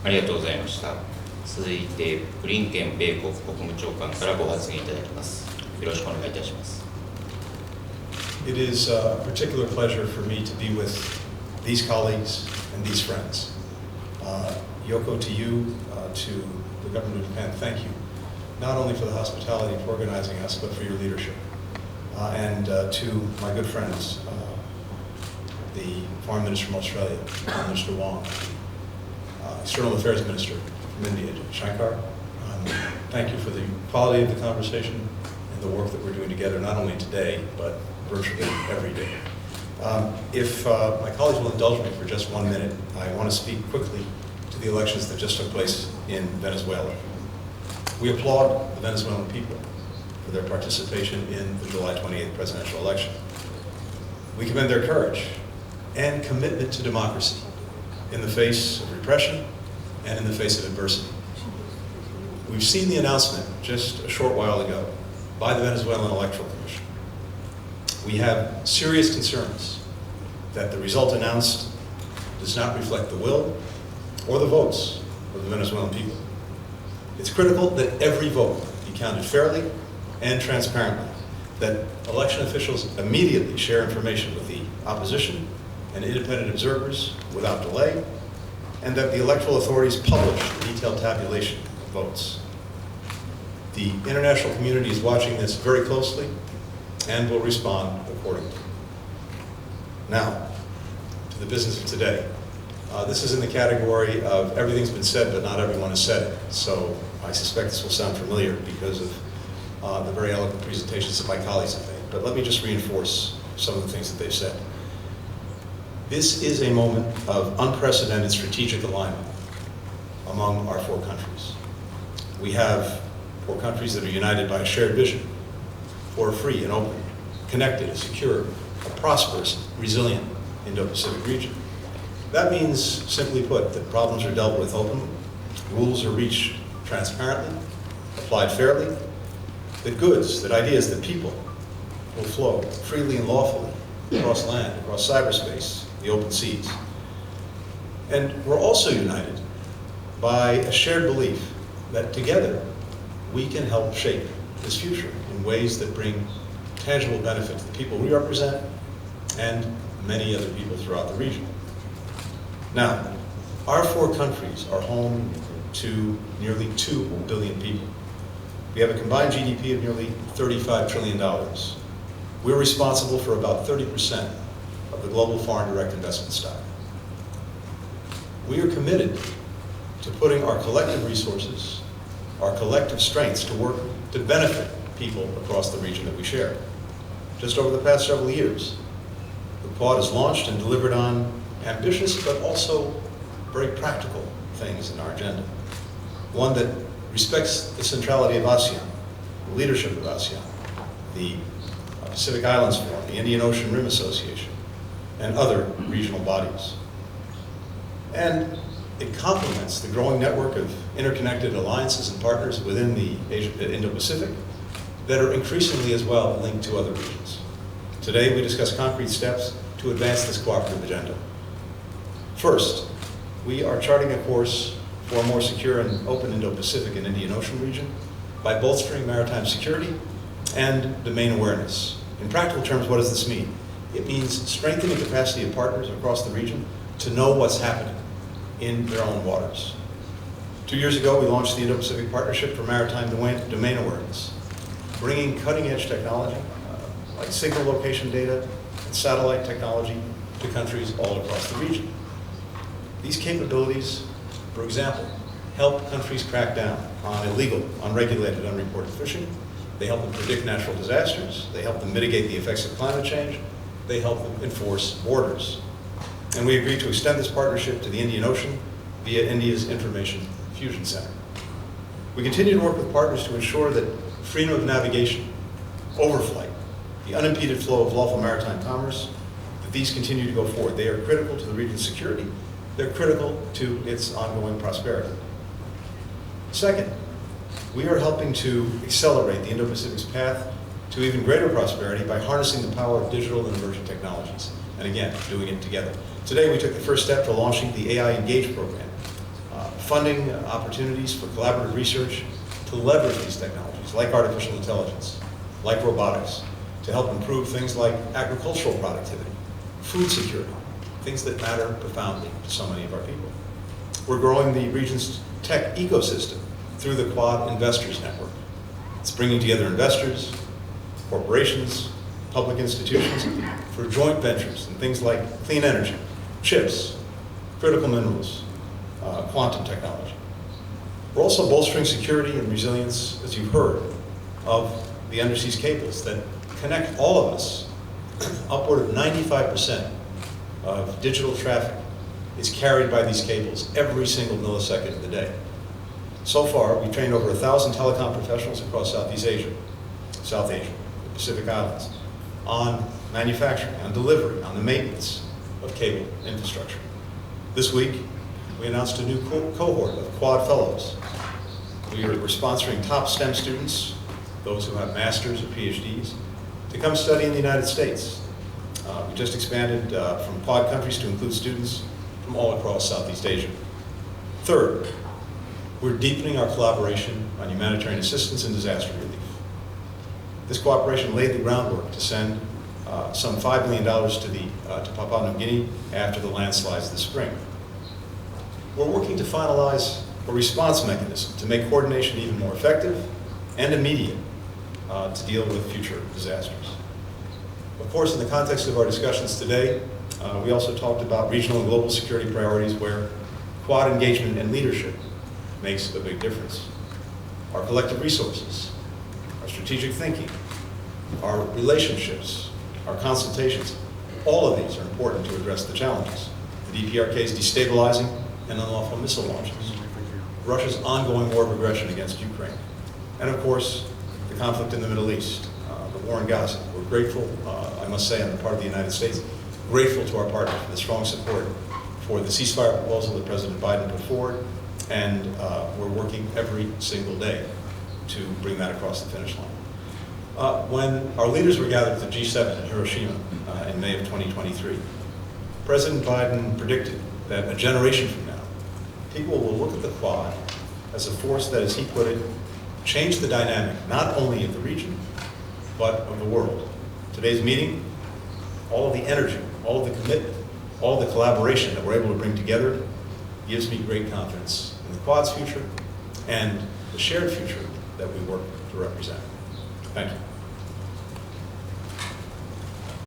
ありがとうございました。続いて、ブリンケン米国国務長官からご発言いただきます。よろしくお願いいたします。It is a particular pleasure for me to be with these colleagues and these friends. Yoko, to you, to the government of Japan, thank you, not only for the hospitality of organizing us, but for your leadership. And to my good friends, the Foreign Minister from Australia, Minister Wong, External Affairs Minister from India, Shankar, thank you for the quality of the conversation and the work that we're doing together, not only today, but virtually every day. If my colleagues will indulge me for just 1 minute, I want to speak quickly to the elections that just took place in Venezuela. We applaud the Venezuelan people for their participation in the July 28th presidential election. We commend their courage and commitment to democracy in the face of repression and in the face of adversity. We've seen the announcement just a short while ago by the Venezuelan Electoral Commission. We have serious concerns that the result announced does not reflect the will or the votes of the Venezuelan people. It's critical that every vote be counted fairly and transparently, that election officials immediately share information with the opposition and independent observers without delay, and that the electoral authorities publish the detailed tabulation of votes. The international community is watching this very closely and will respond accordingly. Now, to the business of today. This is in the category of everything's been said, but not everyone has said it. So I suspect this will sound familiar because of the very eloquent presentations that my colleagues have made. But let me just reinforce some of the things that they've said. This is a moment of unprecedented strategic alignment among our 4 countries. We have 4 countries that are united by a shared vision for a free and open, connected, secure, a prosperous, resilient Indo-Pacific region. That means, simply put, that problems are dealt with openly, rules are reached transparently, applied fairly, that goods, that ideas, that people will flow freely and lawfully across land, across cyberspace, the open seas. And we're also united by a shared belief that together we can help shape this future in ways that bring tangible benefit to the people we represent and many other people throughout the region. Now, our 4 countries are home to nearly 2 billion people. We have a combined GDP of nearly $35 trillion. We're responsible for about 30% of the global foreign direct investment stock. We are committed to putting our collective resources, our collective strengths to work to benefit people across the region that we share. Just over the past several years, the Quad has launched and delivered on ambitious but also very practical things in our agenda. One that respects the centrality of ASEAN, the leadership of ASEAN, the Pacific Islands Forum, the Indian Ocean Rim Association, and other regional bodies. And it complements the growing network of interconnected alliances and partners within the Indo-Pacific that are increasingly as well linked to other regions. Today we discuss concrete steps to advance this cooperative agenda. First, we are charting a course for a more secure and open Indo-Pacific and Indian Ocean region by bolstering maritime security and domain awareness. In practical terms, what does this mean? It means strengthening the capacity of partners across the region to know what's happening in their own waters. 2 years ago, we launched the Indo-Pacific Partnership for Maritime Domain Awareness, bringing cutting-edge technology like signal location data and satellite technology to countries all across the region. These capabilities, for example, help countries crack down on illegal, unregulated, unreported fishing. They help them predict natural disasters. They help them mitigate the effects of climate change. They help them enforce borders. And we agreed to extend this partnership to the Indian Ocean via India's Information Fusion Center. We continue to work with partners to ensure that freedom of navigation, overflight, the unimpeded flow of lawful maritime commerce, that these continue to go forward. They are critical to the region's security. They're critical to its ongoing prosperity. Second, we are helping to accelerate the Indo-Pacific's path to even greater prosperity by harnessing the power of digital and emerging technologies. And again, doing it together. Today we took the first step to launching the AI Engage program, funding opportunities for collaborative research to leverage these technologies, like artificial intelligence, like robotics, to help improve things like agricultural productivity, food security, things that matter profoundly to so many of our people. We're growing the region's tech ecosystem through the Quad Investors Network. It's bringing together investors, corporations, public institutions for joint ventures in things like clean energy, chips, critical minerals, quantum technology. We're also bolstering security and resilience, as you've heard, of the undersea cables that connect all of us. Upward of 95% of digital traffic is carried by these cables every single millisecond of the day. So far, we've trained over 1,000 telecom professionals across Southeast Asia, South Asia, the Pacific Islands, on manufacturing, on delivery, on the maintenance of cable infrastructure. This week, we announced a new cohort of Quad Fellows. We're sponsoring top STEM students, those who have masters or PhDs, to come study in the United States. We just expanded from Quad countries to include students from all across Southeast Asia. Third, we're deepening our collaboration on humanitarian assistance and disaster relief. This cooperation laid the groundwork to send some $5 million to Papua New Guinea after the landslides this spring. We're working to finalize a response mechanism to make coordination even more effective and immediate to deal with future disasters. Of course, in the context of our discussions today, we also talked about regional and global security priorities where Quad engagement and leadership makes a big difference. Our collective resources, our strategic thinking, our relationships, our consultations, all of these are important to address the challenges. The DPRK's destabilizing and unlawful missile launches, Russia's ongoing war of aggression against Ukraine, and of course, the conflict in the Middle East, the war in Gaza. We're grateful, I must say, on the part of the United States, grateful to our partners for the strong support for the ceasefire proposal that President Biden put forward, and we're working every single day to bring that across the finish line. When our leaders were gathered at the G7 in Hiroshima in May of 2023, President Biden predicted that a generation from now, people will look at the Quad as a force that, as he put it, changed the dynamic, not only of the region, but of the world. Today's meeting, all of the energy, all of the commitment, all of the collaboration that we're able to bring together gives me great confidence in the Quad's future and the shared future that we work to represent. Thank you.